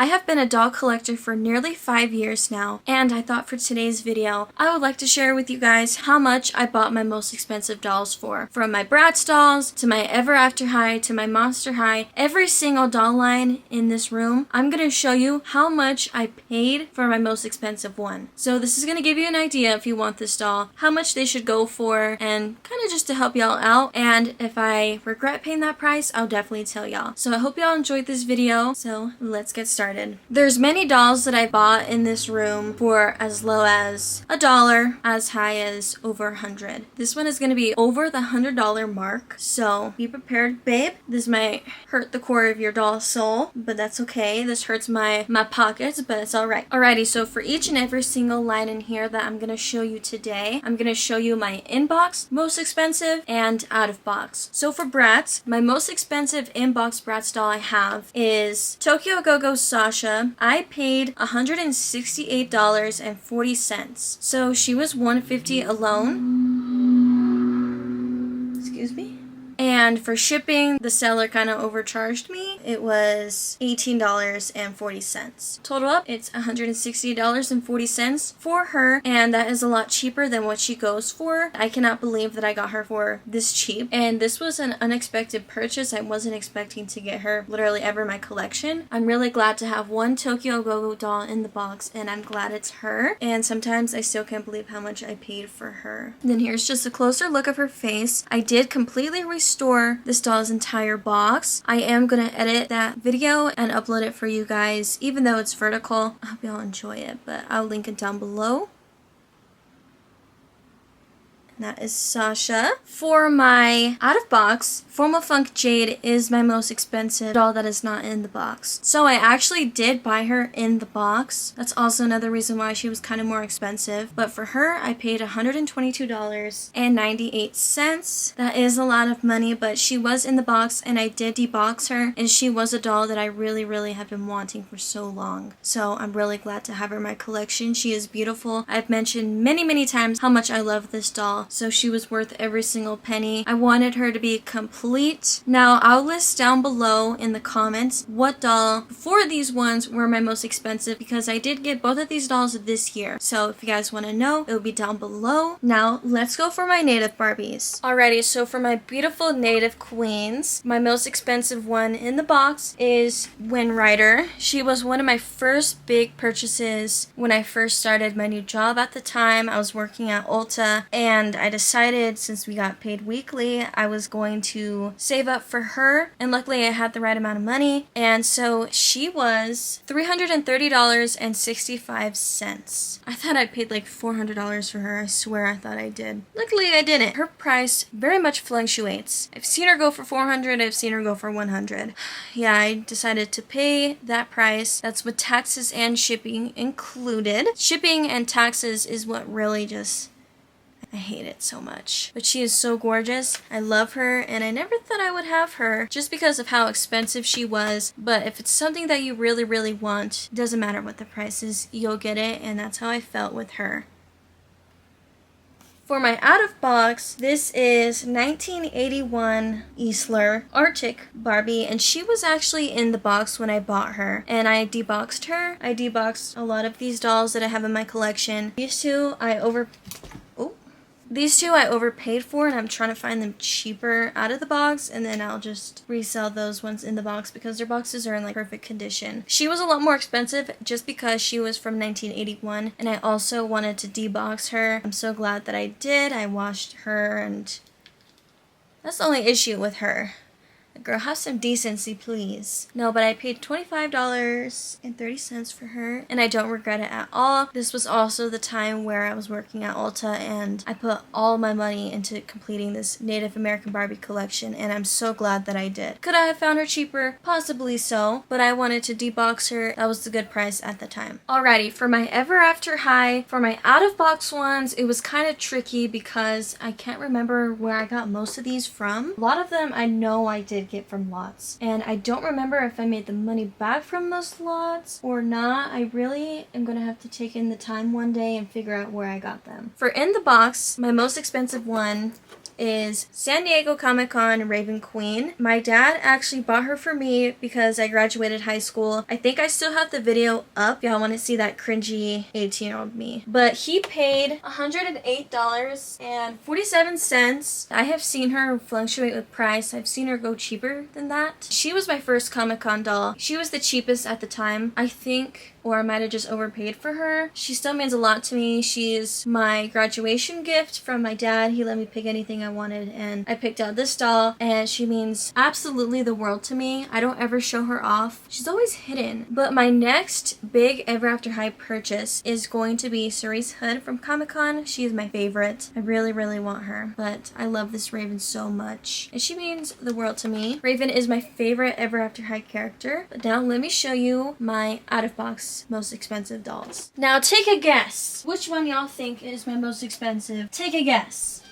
I have been a doll collector for nearly 5 years now, and I thought for today's video, I would like to share with you guys how much I bought my most expensive dolls for. From my Bratz dolls, to my Ever After High, to my Monster High, every single doll line in this room, I'm going to show you how much I paid for my most expensive one. So this is going to give you an idea if you want this doll, how much they should go for, and kind of just to help y'all out. And if I regret paying that price, I'll definitely tell y'all. So I hope y'all enjoyed this video, so let's get started. There's many dolls that I bought in this room for as low as $1, as high as over 100. This one is going to be over the $100 mark, so be prepared, babe. This might hurt the core of your doll soul, but that's okay. This hurts my pockets, but it's alright. Alrighty, so for each and every single line in here that I'm going to show you today, I'm going to show you my in-box, most expensive, and out-of-box. So for Bratz, my most expensive in-box Bratz doll I have is Tokyo Go-Go Sasha. I paid $168.40. So she was $150 alone. Excuse me. And for shipping, the seller kind of overcharged me. It was $18.40. Total up, it's $160.40 for her, and that is a lot cheaper than what she goes for. I cannot believe that I got her for this cheap, and this was an unexpected purchase. I wasn't expecting to get her literally ever in my collection. I'm really glad to have one Tokyo Go-Go doll in the box, and I'm glad it's her, and sometimes I still can't believe how much I paid for her. And then here's just a closer look of her face. I did completely restore this doll's entire box. I am going to edit that video and upload it for you guys, even though it's vertical. I hope y'all enjoy it, but I'll link it down below. That is Sasha. For my out-of-box, Formal Funk Jade is my most expensive doll that is not in the box. So I actually did buy her in the box. That's also another reason why she was kind of more expensive. But for her, I paid $122.98. That is a lot of money, but she was in the box and I did debox her. And she was a doll that I really have been wanting for so long. So I'm really glad to have her in my collection. She is beautiful. I've mentioned many times how much I love this doll. So she was worth every single penny. I wanted her to be complete. Now I'll list down below in the comments what doll before these ones were my most expensive, because I did get both of these dolls this year. So if you guys want to know, it will be down below. Now let's go for my native Barbies. Alrighty, so for my beautiful native queens, my most expensive one in the box is Winrider. She was one of my first big purchases when I first started my new job. At the time, I was working at Ulta, and I decided, since we got paid weekly, I was going to save up for her, and luckily I had the right amount of money, and so she was $330.65. I thought I paid like $400 for her. I swear I thought I did. Luckily I didn't. Her price very much fluctuates. I've seen her go for $400, I've seen her go for $100. Yeah, I decided to pay that price. That's with taxes and shipping included. Shipping and taxes is what really just... I hate it so much. But she is so gorgeous. I love her, and I never thought I would have her just because of how expensive she was. But if it's something that you really want, it doesn't matter what the price is, you'll get it, and that's how I felt with her. For my out-of-box, this is 1981 Eastler Arctic Barbie, and she was actually in the box when I bought her, and I deboxed her. I deboxed a lot of these dolls that I have in my collection. These two I overpaid for, and I'm trying to find them cheaper out of the box, and then I'll just resell those ones in the box because their boxes are in like perfect condition. She was a lot more expensive just because she was from 1981, and I also wanted to debox her. I'm so glad that I did. I washed her, and that's the only issue with her. Girl, have some decency, please. No, but I paid $25.30 for her, and I don't regret it at all. This was also the time where I was working at Ulta, and I put all my money into completing this Native American Barbie collection, and I'm so glad that I did. Could I have found her cheaper? Possibly so, but I wanted to debox her. That was the good price at the time. Alrighty, for my Ever After High, for my out-of-box ones, it was kind of tricky because I can't remember where I got most of these from. A lot of them I know I did get from lots, and I don't remember if I made the money back from those lots or not. I really am gonna have to take in the time one day and figure out where I got them. For in the box, my most expensive one is San Diego Comic-Con Raven Queen. My dad actually bought her for me because I graduated high school. I think I still have the video up if y'all want to see that cringy 18-year-old me. But he paid $108.47. I have seen her fluctuate with price. I've seen her go cheaper than that. She was my first Comic-Con doll. She was the cheapest at the time, I think, or I might have just overpaid for her. She still means a lot to me. She's my graduation gift from my dad. He let me pick anything I wanted, and I picked out this doll, and she means absolutely the world to me. I don't ever show her off. She's always hidden. But my next big Ever After High purchase is going to be Cerise Hood from Comic-Con. She is my favorite. I really, really want her, but I love this Raven so much, and she means the world to me. Raven is my favorite Ever After High character. But now let me show you my out-of-box most expensive dolls. Now take a guess. Which one y'all think is my most expensive? Take a guess.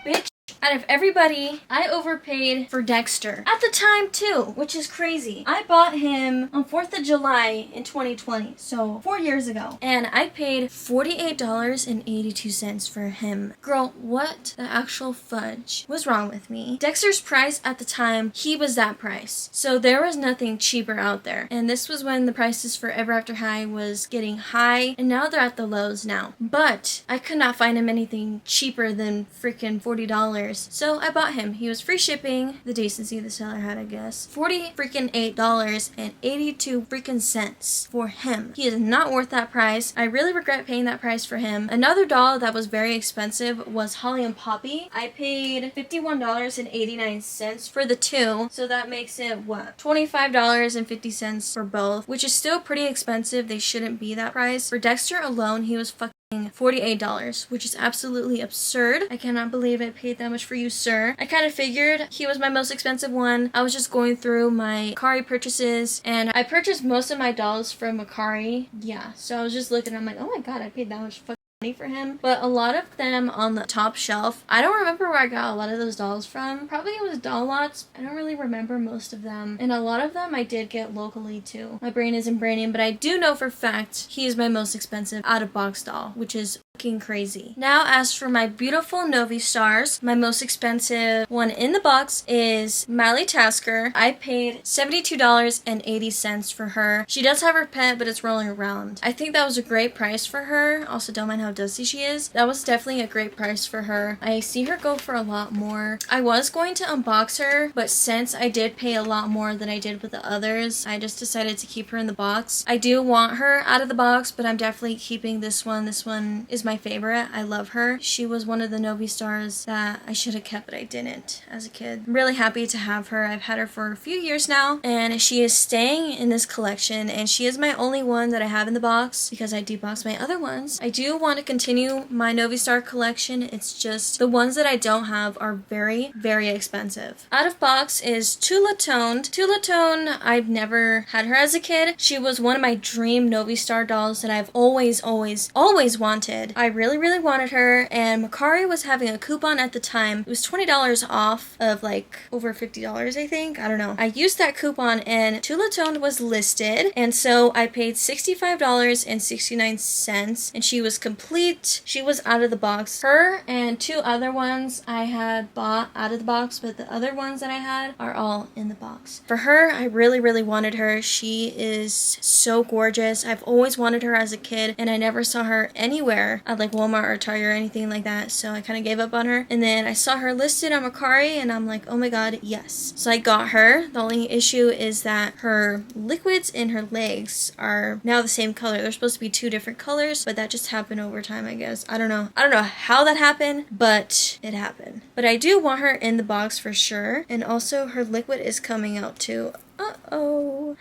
Bitch. Out of everybody, I overpaid for Dexter. At the time too, which is crazy. I bought him on 4th of July in 2020, so 4 years ago. And I paid $48.82 for him. Girl, what the actual fudge was wrong with me? Dexter's price at the time, he was that price. So there was nothing cheaper out there. And this was when the prices for Ever After High was getting high, and now they're at the lows now. But I could not find him anything cheaper than freaking $40. So I bought him. He was free shipping. The decency the seller had, I guess. $48.82 freaking cents for him. He is not worth that price. I really regret paying that price for him. Another doll that was very expensive was Holly and Poppy. I paid $51.89 for the two. So that makes it what? $25.50 for both, which is still pretty expensive. They shouldn't be that price. For Dexter alone, he was $48, which is absolutely absurd. I cannot believe I paid that much for you, sir. I kind of figured he was my most expensive one. I was just going through my Macari purchases, and I purchased most of my dolls from Macari. Yeah, so I was just looking, I'm like, oh my god, I paid that much fucking money for him. But a lot of them on the top shelf, I don't remember where I got a lot of those dolls from. Probably it was doll lots. I don't really remember most of them, and a lot of them I did get locally too. My brain isn't braining, but I do know for a fact he is my most expensive out of box doll, which is fucking crazy. Now, as for my beautiful Novi Stars, my most expensive one in the box is Mally Tasker. I paid $72.80 for her. She does have her pet, but it's rolling around. I think that was a great price for her. Also, don't mind how dusty she is. That was definitely a great price for her. I see her go for a lot more. I was going to unbox her, but since I did pay a lot more than I did with the others, I just decided to keep her in the box. I do want her out of the box, but I'm definitely keeping this one. This one is my favorite. I love her. She was one of the Novi Stars that I should have kept, but I didn't as a kid. I'm really happy to have her. I've had her for a few years now, and she is staying in this collection, and she is my only one that I have in the box because I deboxed my other ones. I do want to continue my Novi Star collection. It's just the ones that I don't have are very, very expensive. Out of box is Tula Toned. Tula Tone, I've never had her as a kid. She was one of my dream Novi Star dolls that I've always wanted. I really, really wanted her, and Macari was having a coupon at the time. It was $20 off of like over $50, I think. I don't know. I used that coupon, and Tula Toned was listed, and so I paid $65.69, and she was complete. She was out of the box. Her and two other ones I had bought out of the box, but the other ones that I had are all in the box. For her, I really, really wanted her. She is so gorgeous. I've always wanted her as a kid, and I never saw her anywhere at like Walmart or Target or anything like that, so I kind of gave up on her. And then I saw her listed on Macari, and I'm like, oh my god, yes. So I got her. The only issue is that her liquids in her legs are now the same color. They're supposed to be two different colors, but that just happened over time, I guess. I don't know how that happened, but it happened. But I do want her in the box for sure, and also her liquid is coming out too. Uh-oh,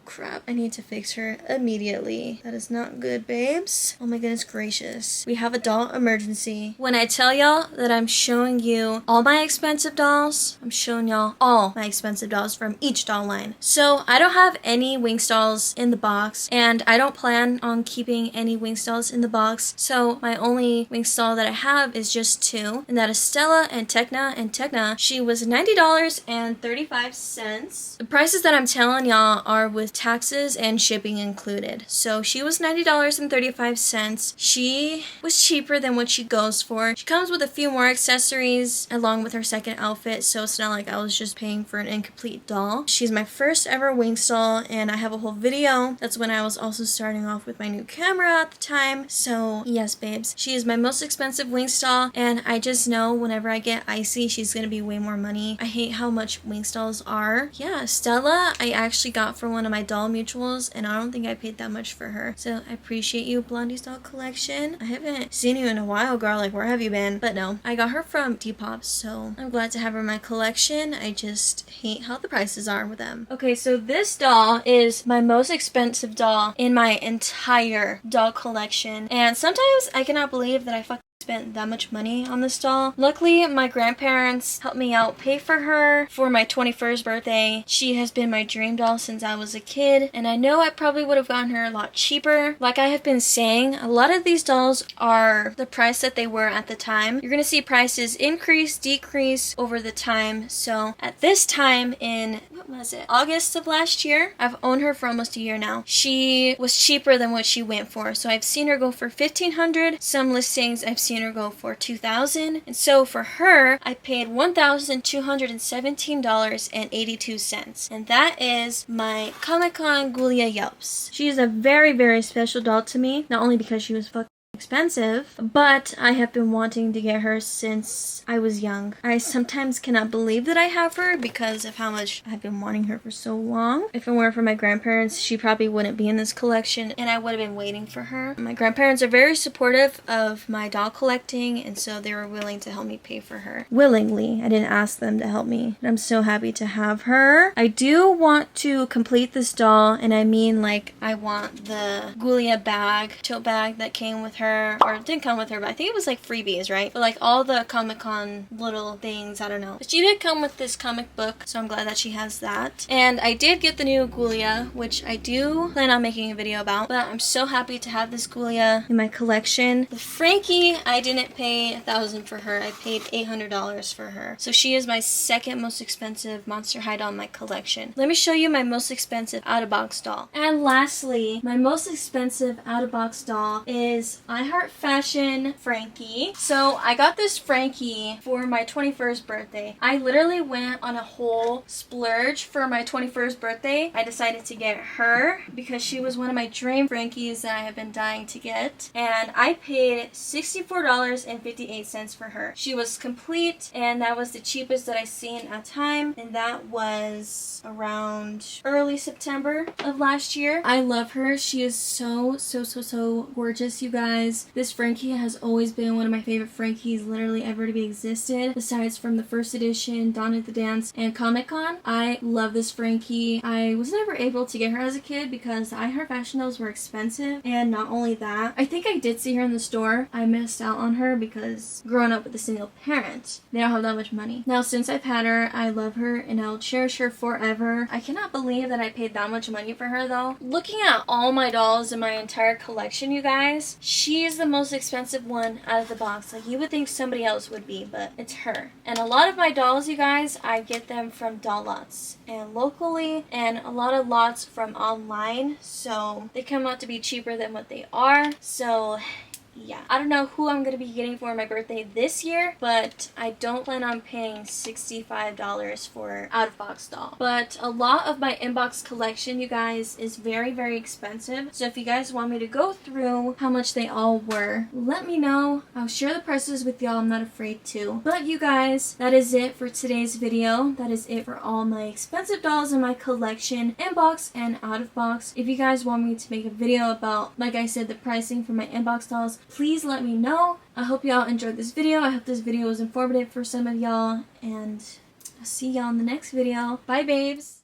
crap. I need to fix her immediately. That is not good, babes. Oh my goodness gracious. We have a doll emergency. When I tell y'all that I'm showing you all my expensive dolls, I'm showing y'all all my expensive dolls from each doll line. So I don't have any Winx dolls in the box, and I don't plan on keeping any Winx dolls in the box. So my only Winx doll that I have is just two, and that is Stella and Tekna. She was $90.35. The prices that I'm telling y'all are with taxes and shipping included. So she was $90.35. She was cheaper than what she goes for. She comes with a few more accessories along with her second outfit, so it's not like I was just paying for an incomplete doll. She's my first ever Winx doll, and I have a whole video. That's when I was also starting off with my new camera at the time. So yes, babes, she is my most expensive Winx doll, and I just know whenever I get Icy, she's gonna be way more money. I hate how much Winx dolls are. Yeah, Stella, I actually got for one of my doll mutuals, and I don't think I paid that much for her. So I appreciate you, Blondie's doll collection. I haven't seen you in a while, girl. Like, where have you been? But no, I got her from Depop, so I'm glad to have her in my collection. I just hate how the prices are with them. Okay, so this doll is my most expensive doll in my entire doll collection, and sometimes I cannot believe that I spent that much money on this doll. Luckily, my grandparents helped me out pay for her for my 21st birthday. She has been my dream doll since I was a kid, and I know I probably would have gotten her a lot cheaper. Like I have been saying, a lot of these dolls are the price that they were at the time. You're gonna see prices increase, decrease over the time. So at this time in, what was it, August of last year? I've owned her for almost a year now. She was cheaper than what she went for. So I've seen her go for $1,500. Some listings I've seen her go for $2,000, and so for her I paid $1,217.82, and that is my Comic-Con Ghoulia Yelps. She is a very, very special doll to me, not only because she was fucking expensive, but I have been wanting to get her since I was young. I sometimes cannot believe that I have her because of how much I've been wanting her for so long. If it weren't for my grandparents, she probably wouldn't be in this collection, and I would have been waiting for her. My grandparents are very supportive of my doll collecting, and so they were willing to help me pay for her. Willingly. I didn't ask them to help me. And I'm so happy to have her. I do want to complete this doll, and I mean, like, I want the Ghoulia bag, tote bag that came with her, or it didn't come with her, but I think it was like freebies, right? But like all the Comic-Con little things, I don't know. But she did come with this comic book, so I'm glad that she has that. And I did get the new Ghoulia, which I do plan on making a video about, but I'm so happy to have this Ghoulia in my collection. The Frankie, I didn't pay $1,000 for her. I paid $800 for her. So she is my second most expensive Monster High doll in my collection. Let me show you my most expensive out-of-box doll. And lastly, my most expensive out-of-box doll is I Heart Fashion Frankie. So I got this Frankie for my 21st birthday. I literally went on a whole splurge for my 21st birthday. I decided to get her because she was one of my dream Frankies that I have been dying to get. And I paid $64.58 for her. She was complete, and that was the cheapest that I seen at the time. And that was around early September of last year. I love her. She is so gorgeous, you guys. This Frankie has always been one of my favorite Frankies literally ever to be existed, besides from the first edition, Dawn at the Dance, and Comic-Con. I love this Frankie. I was never able to get her as a kid because I Heart Fashion dolls were expensive, and not only that, I think I did see her in the store. I missed out on her because growing up with a single parent, they don't have that much money. Now since I've had her, I love her and I'll cherish her forever. I cannot believe that I paid that much money for her though. Looking at all my dolls in my entire collection, you guys, she is the most expensive one out of the box. Like, you would think somebody else would be, but it's her. And a lot of my dolls, you guys, I get them from doll lots and locally, and a lot of lots from online, so they come out to be cheaper than what they are. So yeah, I don't know who I'm going to be getting for my birthday this year, but I don't plan on paying $65 for out-of-box doll. But a lot of my inbox collection, you guys, is very expensive. So if you guys want me to go through how much they all were, let me know. I'll share the prices with y'all. I'm not afraid to. But you guys, that is it for today's video. That is it for all my expensive dolls in my collection, inbox and out-of-box. If you guys want me to make a video about, like I said, the pricing for my inbox dolls, please let me know. I hope y'all enjoyed this video. I hope this video was informative for some of y'all, and I'll see y'all in the next video. Bye, babes.